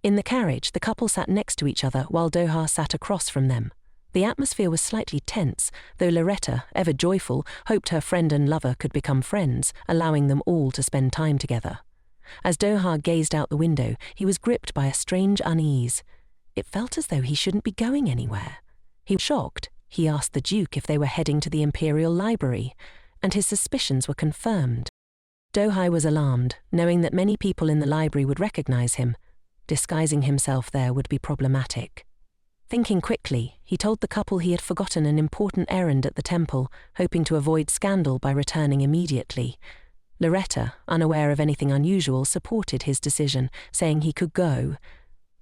In the carriage, the couple sat next to each other while Doha sat across from them. The atmosphere was slightly tense, though Lariette, ever joyful, hoped her friend and lover could become friends, allowing them all to spend time together. As Doha gazed out the window, he was gripped by a strange unease. It felt as though he shouldn't be going anywhere. He was shocked. He asked the Duke if they were heading to the Imperial Library, and his suspicions were confirmed. Doha was alarmed, knowing that many people in the library would recognize him. Disguising himself there would be problematic. Thinking quickly, he told the couple he had forgotten an important errand at the temple, hoping to avoid scandal by returning immediately. Lariette, unaware of anything unusual, supported his decision, saying he could go.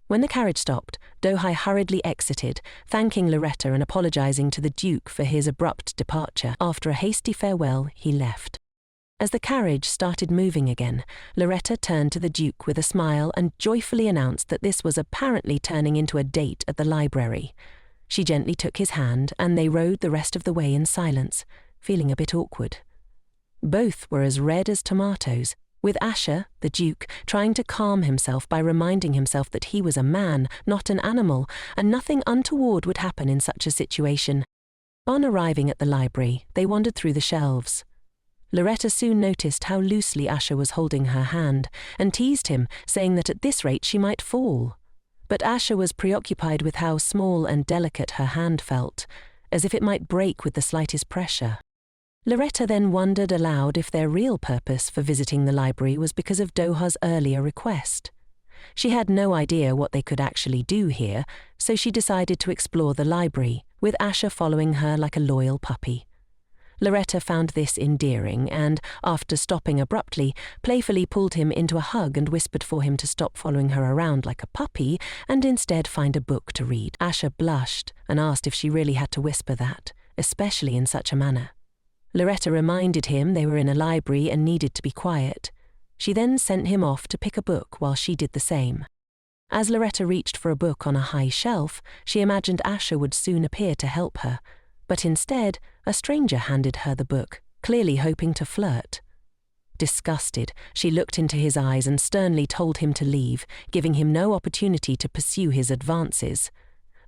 When the carriage stopped, Doha hurriedly exited, thanking Lariette and apologizing to the Duke for his abrupt departure. After a hasty farewell, he left. As the carriage started moving again, Lariette turned to the Duke with a smile and joyfully announced that this was apparently turning into a date at the library. She gently took his hand, and they rode the rest of the way in silence, feeling a bit awkward. Both were as red as tomatoes, with Asher, the Duke, trying to calm himself by reminding himself that he was a man, not an animal, and nothing untoward would happen in such a situation. On arriving at the library, they wandered through the shelves. Lariette soon noticed how loosely Asher was holding her hand, and teased him, saying that at this rate she might fall. But Asher was preoccupied with how small and delicate her hand felt, as if it might break with the slightest pressure. Lariette then wondered aloud if their real purpose for visiting the library was because of Doha's earlier request. She had no idea what they could actually do here, so she decided to explore the library, with Asher following her like a loyal puppy. Lariette found this endearing and, after stopping abruptly, playfully pulled him into a hug and whispered for him to stop following her around like a puppy and instead find a book to read. Asher blushed and asked if she really had to whisper that, especially in such a manner. Lariette reminded him they were in a library and needed to be quiet. She then sent him off to pick a book while she did the same. As Lariette reached for a book on a high shelf, she imagined Asher would soon appear to help her, but instead, a stranger handed her the book, clearly hoping to flirt. Disgusted, she looked into his eyes and sternly told him to leave, giving him no opportunity to pursue his advances.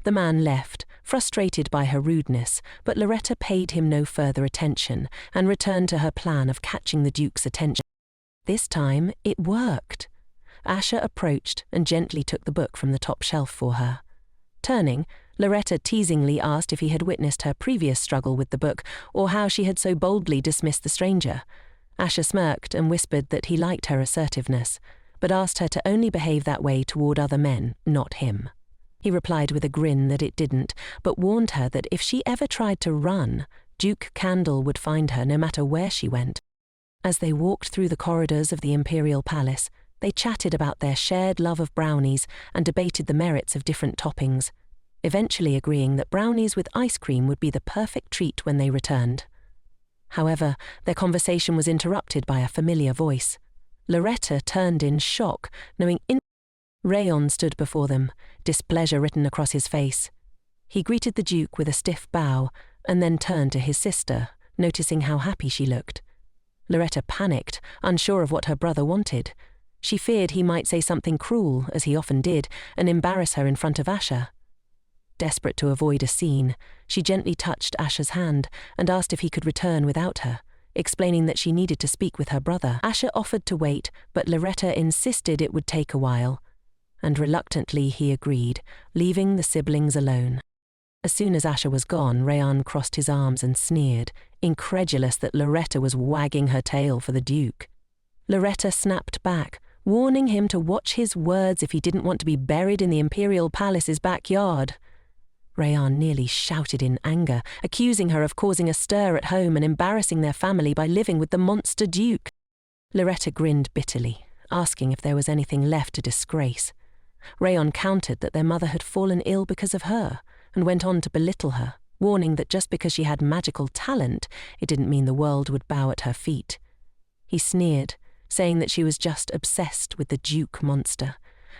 The man left, frustrated by her rudeness, but Lariette paid him no further attention and returned to her plan of catching the Duke's attention. This time, it worked. Asher approached and gently took the book from the top shelf for her. Turning, Lariette teasingly asked if he had witnessed her previous struggle with the book or how she had so boldly dismissed the stranger. Asher smirked and whispered that he liked her assertiveness, but asked her to only behave that way toward other men, not him. He replied with a grin that it didn't, but warned her that if she ever tried to run, Duke Candle would find her no matter where she went. As they walked through the corridors of the Imperial Palace, they chatted about their shared love of brownies and debated the merits of different toppings, eventually agreeing that brownies with ice cream would be the perfect treat when they returned. However, their conversation was interrupted by a familiar voice. Lariette turned in shock, knowing Rayon stood before them, displeasure written across his face. He greeted the Duke with a stiff bow, and then turned to his sister, noticing how happy she looked. Lariette panicked, unsure of what her brother wanted. She feared he might say something cruel, as he often did, and embarrass her in front of Asher. Desperate to avoid a scene, she gently touched Asher's hand and asked if he could return without her, explaining that she needed to speak with her brother. Asher offered to wait, but Lariette insisted it would take a while, and reluctantly he agreed, leaving the siblings alone. As soon as Asher was gone, Rayon crossed his arms and sneered, incredulous that Lariette was wagging her tail for the Duke. Lariette snapped back, warning him to watch his words if he didn't want to be buried in the Imperial Palace's backyard. Rayon nearly shouted in anger, accusing her of causing a stir at home and embarrassing their family by living with the monster Duke. Lariette grinned bitterly, asking if there was anything left to disgrace. Rayon countered that their mother had fallen ill because of her, and went on to belittle her, warning that just because she had magical talent, it didn't mean the world would bow at her feet. He sneered, saying that she was just obsessed with the Duke monster,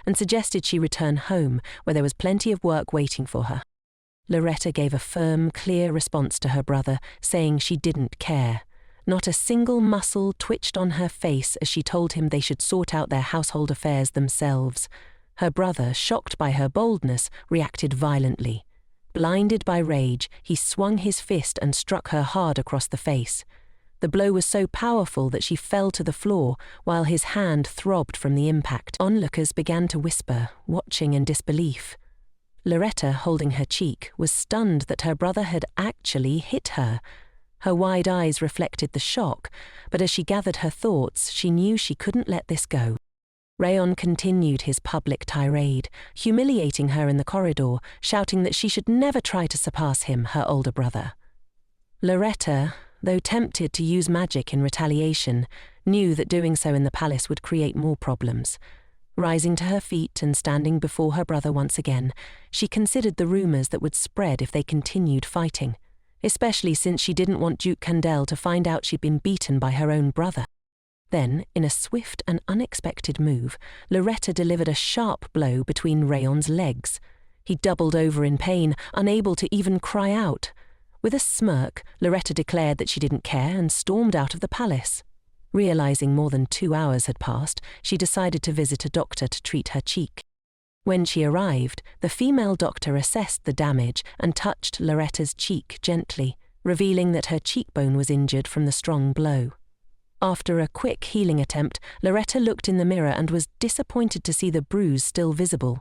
and suggested she return home, where there was plenty of work waiting for her. Lariette gave a firm, clear response to her brother, saying she didn't care. Not a single muscle twitched on her face as she told him they should sort out their household affairs themselves. Her brother, shocked by her boldness, reacted violently. Blinded by rage, he swung his fist and struck her hard across the face. The blow was so powerful that she fell to the floor, while his hand throbbed from the impact. Onlookers began to whisper, watching in disbelief. Lariette, holding her cheek, was stunned that her brother had actually hit her. Her wide eyes reflected the shock, but as she gathered her thoughts, she knew she couldn't let this go. Rayon continued his public tirade, humiliating her in the corridor, shouting that she should never try to surpass him, her older brother. Lariette, though tempted to use magic in retaliation, knew that doing so in the palace would create more problems. Rising to her feet and standing before her brother once again, she considered the rumors that would spread if they continued fighting, especially since she didn't want Duke Candel to find out she'd been beaten by her own brother. Then, in a swift and unexpected move, Lariette delivered a sharp blow between Rayon's legs. He doubled over in pain, unable to even cry out. With a smirk, Lariette declared that she didn't care and stormed out of the palace. Realizing more than 2 hours had passed, she decided to visit a doctor to treat her cheek. When she arrived, the female doctor assessed the damage and touched Larette's cheek gently, revealing that her cheekbone was injured from the strong blow. After a quick healing attempt, Lariette looked in the mirror and was disappointed to see the bruise still visible.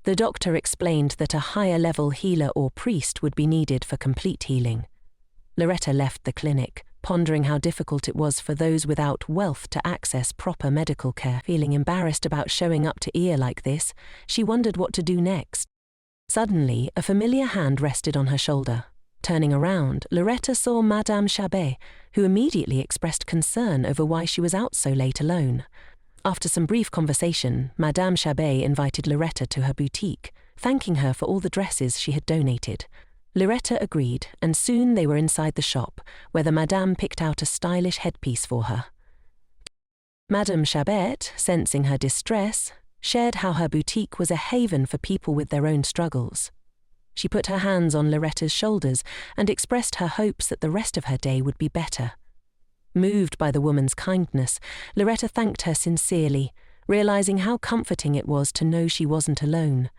The doctor explained that a higher-level healer or priest would be needed for complete healing. Lariette left the clinic, pondering how difficult it was for those without wealth to access proper medical care. Feeling embarrassed about showing up to Elle like this, she wondered what to do next. Suddenly, a familiar hand rested on her shoulder. Turning around, Lariette saw Madame Chabet, who immediately expressed concern over why she was out so late alone. After some brief conversation, Madame Chabet invited Lariette to her boutique, thanking her for all the dresses she had donated. Lariette agreed, and soon they were inside the shop, where the Madame picked out a stylish headpiece for her. Madame Chabet, sensing her distress, shared how her boutique was a haven for people with their own struggles. She put her hands on Larette's shoulders and expressed her hopes that the rest of her day would be better. Moved by the woman's kindness, Lariette thanked her sincerely, realizing how comforting it was to know she wasn't alone.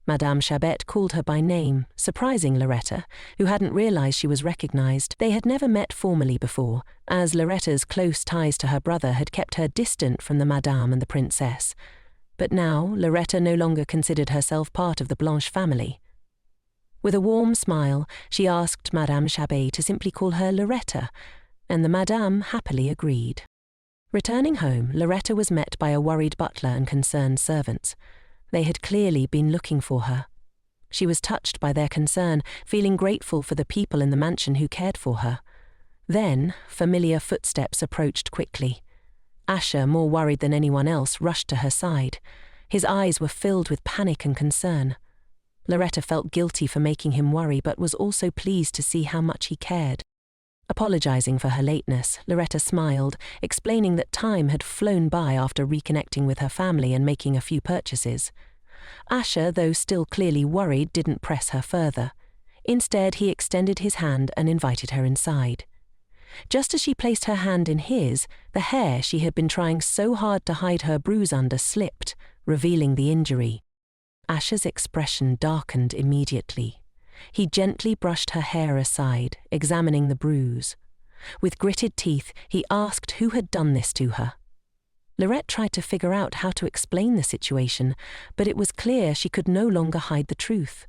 Madame Chabet called her by name, surprising Lariette, who hadn't realized she was recognized. They had never met formally before, as Larette's close ties to her brother had kept her distant from the Madame and the Princess. But now, Lariette no longer considered herself part of the Blanche family. With a warm smile, she asked Madame Chabet to simply call her Lariette, and the Madame happily agreed. Returning home, Lariette was met by a worried butler and concerned servants. They had clearly been looking for her. She was touched by their concern, feeling grateful for the people in the mansion who cared for her. Then, familiar footsteps approached quickly. Asher, more worried than anyone else, rushed to her side. His eyes were filled with panic and concern. Lariette felt guilty for making him worry, but was also pleased to see how much he cared. Apologizing for her lateness, Lariette smiled, explaining that time had flown by after reconnecting with her family and making a few purchases. Asher, though still clearly worried, didn't press her further. Instead, he extended his hand and invited her inside. Just as she placed her hand in his, the hair she had been trying so hard to hide her bruise under slipped, revealing the injury. Asher's expression darkened immediately. He gently brushed her hair aside, examining the bruise. With gritted teeth, he asked who had done this to her. Lariette tried to figure out how to explain the situation, but it was clear she could no longer hide the truth.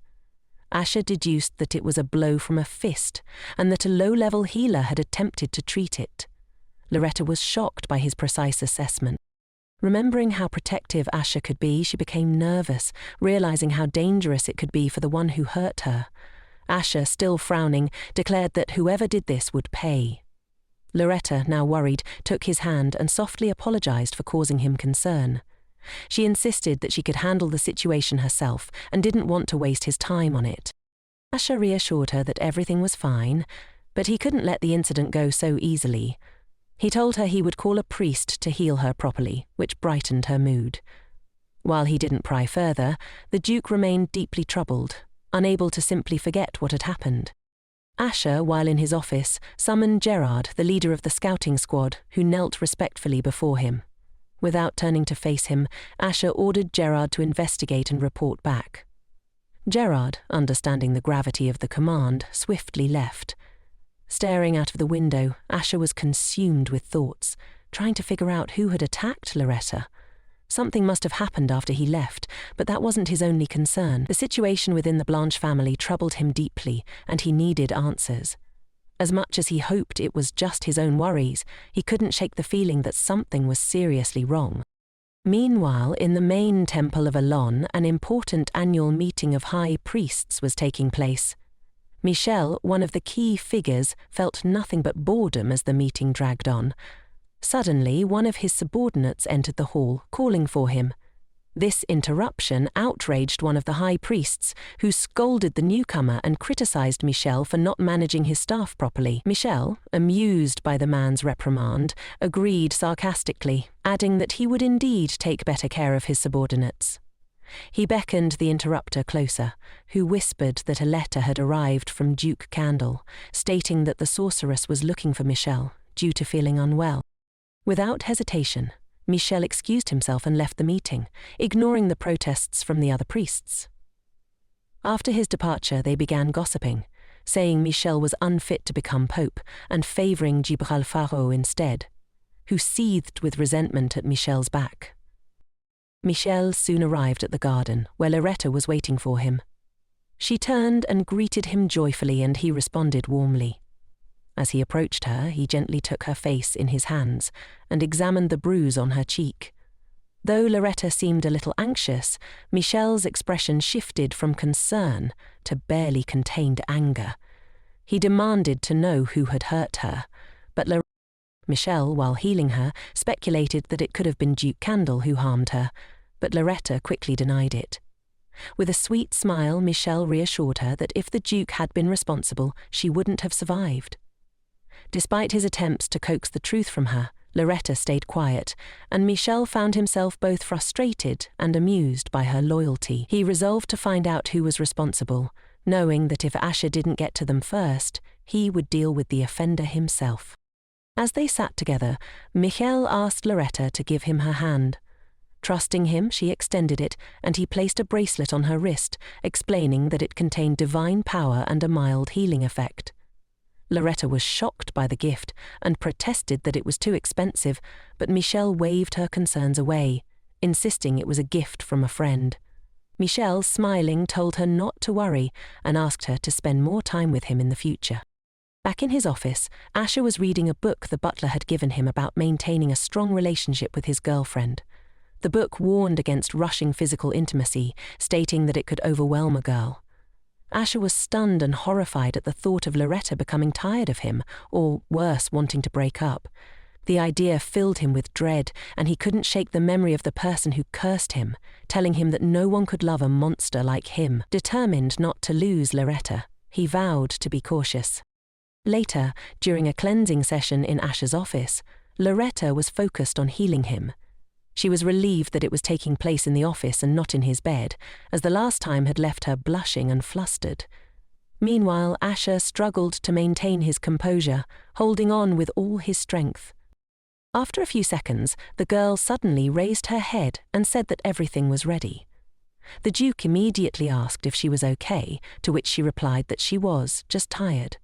Asher deduced that it was a blow from a fist, and that a low-level healer had attempted to treat it. Lariette was shocked by his precise assessment. Remembering how protective Asher could be, she became nervous, realizing how dangerous it could be for the one who hurt her. Asher, still frowning, declared that whoever did this would pay. Lariette, now worried, took his hand and softly apologized for causing him concern. She insisted that she could handle the situation herself and didn't want to waste his time on it. Asher reassured her that everything was fine, but he couldn't let the incident go so easily. He told her he would call a priest to heal her properly, which brightened her mood. While he didn't pry further, the Duke remained deeply troubled, unable to simply forget what had happened. Asher, while in his office, summoned Gerard, the leader of the scouting squad, who knelt respectfully before him. Without turning to face him, Asher ordered Gerard to investigate and report back. Gerard, understanding the gravity of the command, swiftly left. Staring out of the window, Asher was consumed with thoughts, trying to figure out who had attacked Lariette. Something must have happened after he left, but that wasn't his only concern. The situation within the Blanche family troubled him deeply, and he needed answers. As much as he hoped it was just his own worries, he couldn't shake the feeling that something was seriously wrong. Meanwhile, in the main temple of Elle, an important annual meeting of high priests was taking place. Mikhail, one of the key figures, felt nothing but boredom as the meeting dragged on. Suddenly, one of his subordinates entered the hall, calling for him. This interruption outraged one of the high priests, who scolded the newcomer and criticized Mikhail for not managing his staff properly. Mikhail, amused by the man's reprimand, agreed sarcastically, adding that he would indeed take better care of his subordinates. He beckoned the interrupter closer, who whispered that a letter had arrived from Duke Candle, stating that the sorceress was looking for Mikhail, due to feeling unwell. Without hesitation, Mikhail excused himself and left the meeting, ignoring the protests from the other priests. After his departure, they began gossiping, saying Mikhail was unfit to become pope and favouring Gibralfaro instead, who seethed with resentment at Mikhail's back. Mikhail soon arrived at the garden, where Lariette was waiting for him. She turned and greeted him joyfully, and he responded warmly. As he approached her, he gently took her face in his hands and examined the bruise on her cheek. Though Lariette seemed a little anxious, Mikhail's expression shifted from concern to barely contained anger. He demanded to know who had hurt her, but Mikhail, while healing her, speculated that it could have been Duke Candle who harmed her, but Lariette quickly denied it. With a sweet smile, Mikhail reassured her that if the Duke had been responsible, she wouldn't have survived. Despite his attempts to coax the truth from her, Lariette stayed quiet, and Mikhail found himself both frustrated and amused by her loyalty. He resolved to find out who was responsible, knowing that if Asher didn't get to them first, he would deal with the offender himself. As they sat together, Mikhail asked Lariette to give him her hand. Trusting him, she extended it, and he placed a bracelet on her wrist, explaining that it contained divine power and a mild healing effect. Lariette was shocked by the gift and protested that it was too expensive, but Mikhail waved her concerns away, insisting it was a gift from a friend. Mikhail, smiling, told her not to worry and asked her to spend more time with him in the future. Back in his office, Asher was reading a book the butler had given him about maintaining a strong relationship with his girlfriend. The book warned against rushing physical intimacy, stating that it could overwhelm a girl. Asher was stunned and horrified at the thought of Lariette becoming tired of him, or worse, wanting to break up. The idea filled him with dread, and he couldn't shake the memory of the person who cursed him, telling him that no one could love a monster like him. Determined not to lose Lariette, he vowed to be cautious. Later, during a cleansing session in Asher's office, Lariette was focused on healing him. She was relieved that it was taking place in the office and not in his bed, as the last time had left her blushing and flustered. Meanwhile, Asher struggled to maintain his composure, holding on with all his strength. After a few seconds, the girl suddenly raised her head and said that everything was ready. The Duke immediately asked if she was okay, to which she replied that she was, just tired.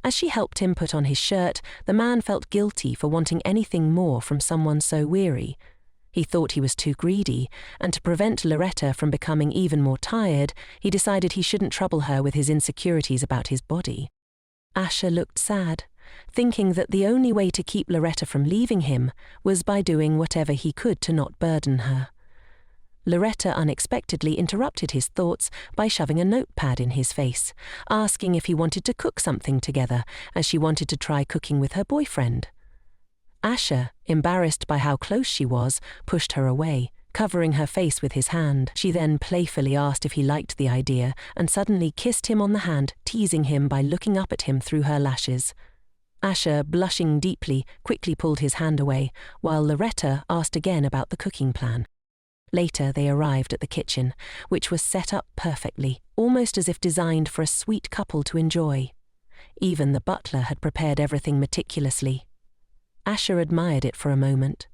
As she helped him put on his shirt, the man felt guilty for wanting anything more from someone so weary. He thought he was too greedy, and to prevent Lariette from becoming even more tired, he decided he shouldn't trouble her with his insecurities about his body. Asher looked sad, thinking that the only way to keep Lariette from leaving him was by doing whatever he could to not burden her. Lariette unexpectedly interrupted his thoughts by shoving a notepad in his face, asking if he wanted to cook something together, as she wanted to try cooking with her boyfriend. Asher, embarrassed by how close she was, pushed her away, covering her face with his hand. She then playfully asked if he liked the idea and suddenly kissed him on the hand, teasing him by looking up at him through her lashes. Asher, blushing deeply, quickly pulled his hand away, while Lariette asked again about the cooking plan. Later, they arrived at the kitchen, which was set up perfectly, almost as if designed for a sweet couple to enjoy. Even the butler had prepared everything meticulously. Asher admired it for a moment.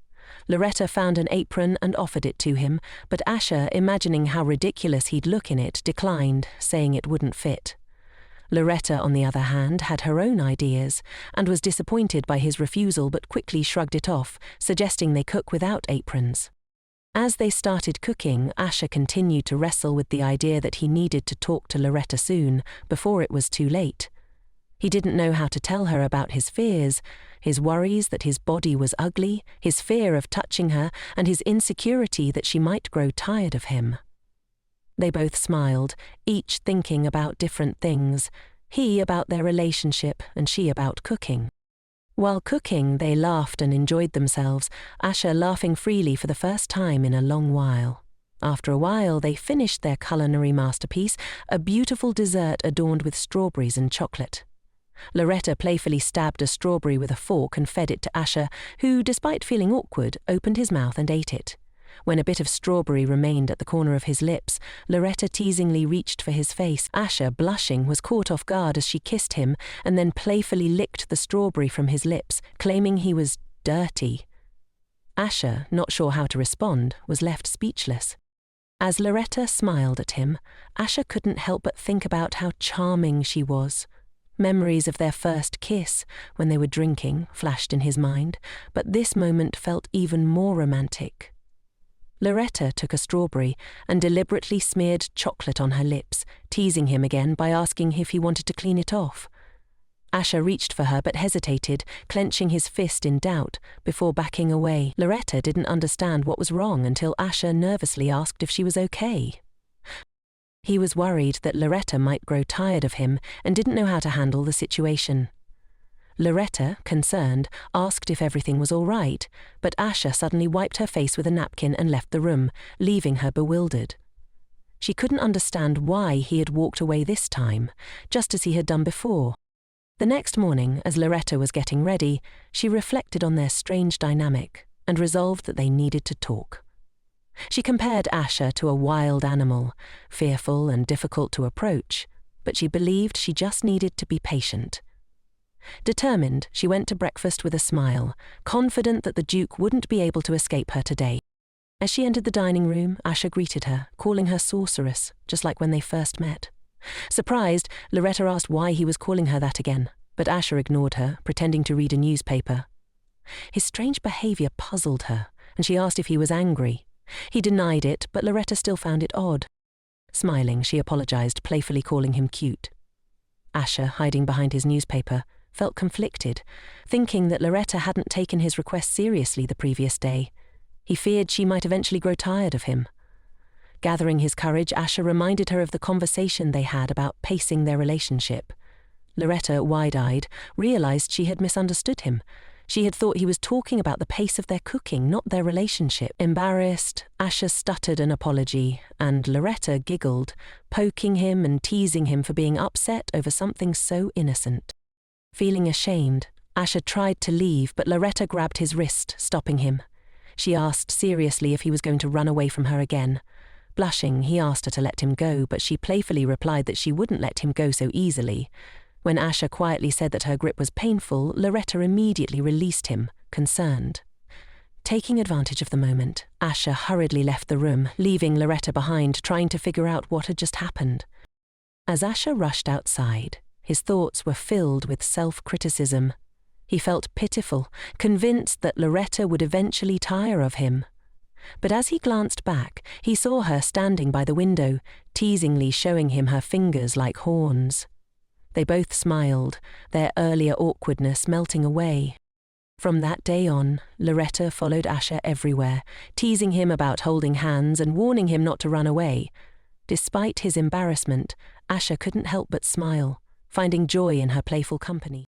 Lariette found an apron and offered it to him, but Asher, imagining how ridiculous he'd look in it, declined, saying it wouldn't fit. Lariette, on the other hand, had her own ideas, and was disappointed by his refusal but quickly shrugged it off, suggesting they cook without aprons. As they started cooking, Asher continued to wrestle with the idea that he needed to talk to Lariette soon, before it was too late. He didn't know how to tell her about his fears, his worries that his body was ugly, his fear of touching her, and his insecurity that she might grow tired of him. They both smiled, each thinking about different things, he about their relationship and she about cooking. While cooking, they laughed and enjoyed themselves, Asher laughing freely for the first time in a long while. After a while, they finished their culinary masterpiece, a beautiful dessert adorned with strawberries and chocolate. Lariette playfully stabbed a strawberry with a fork and fed it to Asher, who, despite feeling awkward, opened his mouth and ate it. When a bit of strawberry remained at the corner of his lips, Lariette teasingly reached for his face. Asher, blushing, was caught off guard as she kissed him and then playfully licked the strawberry from his lips, claiming he was dirty. Asher, not sure how to respond, was left speechless. As Lariette smiled at him, Asher couldn't help but think about how charming she was. Memories of their first kiss, when they were drinking, flashed in his mind, but this moment felt even more romantic. Lariette took a strawberry and deliberately smeared chocolate on her lips, teasing him again by asking if he wanted to clean it off. Asher reached for her but hesitated, clenching his fist in doubt, before backing away. Lariette didn't understand what was wrong until Asher nervously asked if she was okay. He was worried that Lariette might grow tired of him and didn't know how to handle the situation. Lariette, concerned, asked if everything was all right, but Asher suddenly wiped her face with a napkin and left the room, leaving her bewildered. She couldn't understand why he had walked away this time, just as he had done before. The next morning, as Lariette was getting ready, she reflected on their strange dynamic and resolved that they needed to talk. She compared Asher to a wild animal, fearful and difficult to approach, but she believed she just needed to be patient. Determined, she went to breakfast with a smile, confident that the Duke wouldn't be able to escape her today. As she entered the dining room, Asher greeted her, calling her sorceress, just like when they first met. Surprised, Lariette asked why he was calling her that again, but Asher ignored her, pretending to read a newspaper. His strange behavior puzzled her, and she asked if he was angry. He denied it, but Lariette still found it odd. Smiling, she apologized, playfully calling him cute. Asher, hiding behind his newspaper, felt conflicted, thinking that Lariette hadn't taken his request seriously the previous day. He feared she might eventually grow tired of him. Gathering his courage, Asher reminded her of the conversation they had about pacing their relationship. Lariette, wide-eyed, realized she had misunderstood him. She had thought he was talking about the pace of their cooking, not their relationship. Embarrassed, Asher stuttered an apology, and Lariette giggled, poking him and teasing him for being upset over something so innocent. Feeling ashamed, Asher tried to leave, but Lariette grabbed his wrist, stopping him. She asked seriously if he was going to run away from her again. Blushing, he asked her to let him go, but she playfully replied that she wouldn't let him go so easily. When Asher quietly said that her grip was painful, Lariette immediately released him, concerned. Taking advantage of the moment, Asher hurriedly left the room, leaving Lariette behind, trying to figure out what had just happened. As Asher rushed outside, his thoughts were filled with self-criticism. He felt pitiful, convinced that Lariette would eventually tire of him. But as he glanced back, he saw her standing by the window, teasingly showing him her fingers like horns. They both smiled, their earlier awkwardness melting away. From that day on, Lariette followed Asher everywhere, teasing him about holding hands and warning him not to run away. Despite his embarrassment, Asher couldn't help but smile, finding joy in her playful company.